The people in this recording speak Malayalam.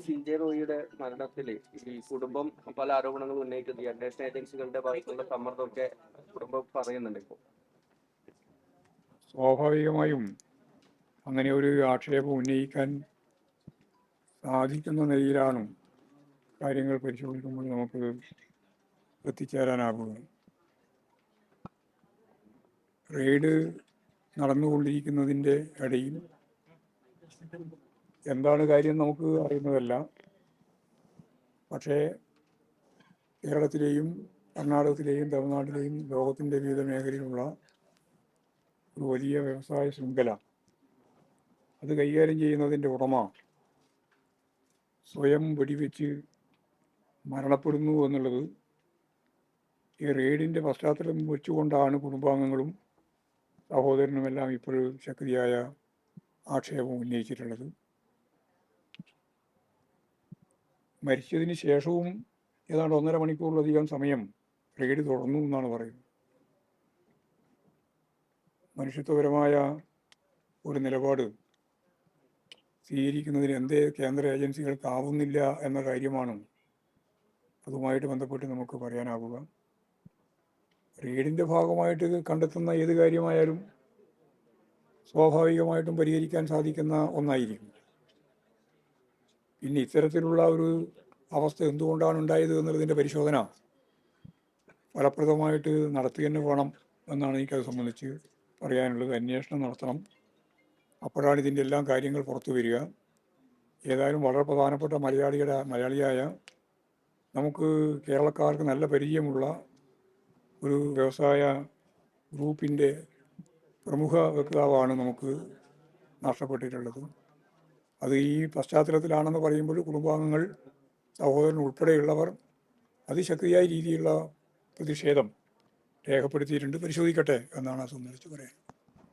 CJ റോയിയുടെ മരണത്തിൽ ഈ കുടുംബം പല ആരോപണങ്ങളും ഉന്നയിക്കുന്നത് ഈ അന്വേഷണ ഏജൻസികളുടെ ഭാഗത്തുള്ള സമ്മർദ്ദമൊക്കെ കുടുംബം പറയുന്നുണ്ട് ഇപ്പോൾ. സ്വാഭാവികമായും അങ്ങനെ ഒരു ആക്ഷേപം ഉന്നയിക്കാൻ സാധിക്കുന്ന നിലയിലാണ് കാര്യങ്ങൾ പരിശോധിക്കുമ്പോൾ നമുക്ക് എത്തിച്ചേരാനാകുക. റെയ്ഡ് നടന്നുകൊണ്ടിരിക്കുന്നതിൻ്റെ ഇടയിൽ എന്താണ് കാര്യം നമുക്ക് അറിയുന്നതല്ല. പക്ഷേ കേരളത്തിലെയും കർണാടകത്തിലെയും തമിഴ്നാട്ടിലെയും ലോകത്തിൻ്റെ വിവിധ മേഖലയിലുള്ള ഒരു വലിയ വ്യവസായ ശൃംഖല അത് കൈകാര്യം ചെയ്യുന്നതിൻ്റെ ഉടമ സ്വയം വെടിവെച്ച് മരണപ്പെടുന്നു എന്നുള്ളത് ഈ റെയ്ഡിൻ്റെ പശ്ചാത്തലം വെച്ചുകൊണ്ടാണ് കുടുംബാംഗങ്ങളും സഹോദരനുമെല്ലാം ഇപ്പോൾ ശക്തിയായ ആക്ഷേപം ഉന്നയിച്ചിട്ടുള്ളത്. മരിച്ചതിന് ശേഷവും ഏതാണ്ട് 1.5 മണിക്കൂറിലധികം സമയം റെയ്ഡ് തുടർന്നു എന്നാണ് പറയുന്നത്. മനുഷ്യത്വപരമായ ഒരു നിലപാട് സ്വീകരിക്കുന്നതിന് എന്തേ കേന്ദ്ര ഏജൻസികൾക്കാവുന്നില്ല എന്ന കാര്യമാണ് അതുമായിട്ട് ബന്ധപ്പെട്ട് നമുക്ക് പറയാനാവുക. റെയ്ഡിൻ്റെ ഭാഗമായിട്ട് കണ്ടെത്തുന്ന ഏത് കാര്യമായാലും സ്വാഭാവികമായിട്ടും പരിഹരിക്കാൻ സാധിക്കുന്ന ഒന്നായിരിക്കും. പിന്നെ ഇത്തരത്തിലുള്ള ഒരു അവസ്ഥ എന്തുകൊണ്ടാണ് ഉണ്ടായത് എന്നുള്ളതിൻ്റെ പരിശോധന ഫലപ്രദമായിട്ട് നടത്തുക തന്നെ വേണം എന്നാണ് എനിക്കത് സംബന്ധിച്ച് പറയാനുള്ളത്. അന്വേഷണം നടത്തണം. അപ്പോഴാണ് ഇതിൻ്റെ എല്ലാം കാര്യങ്ങൾ പുറത്തു വരിക. ഏതായാലും വളരെ പ്രധാനപ്പെട്ട മലയാളിയായ നമുക്ക് കേരളക്കാർക്ക് നല്ല പരിചയമുള്ള ഒരു വ്യവസായ ഗ്രൂപ്പിൻ്റെ പ്രമുഖ വക്താവാണ് നമുക്ക് നഷ്ടപ്പെട്ടിട്ടുള്ളത്. അത് ഈ പശ്ചാത്തലത്തിലാണെന്ന് പറയുമ്പോൾ കുടുംബാംഗങ്ങൾ, സഹോദരൻ ഉൾപ്പെടെയുള്ളവർ അതിശക്തിയായ രീതിയിലുള്ള പ്രതിഷേധം രേഖപ്പെടുത്തിയിട്ടുണ്ട്. പരിശോധിക്കട്ടെ എന്നാണ് അത് സംബന്ധിച്ച് പറയാൻ.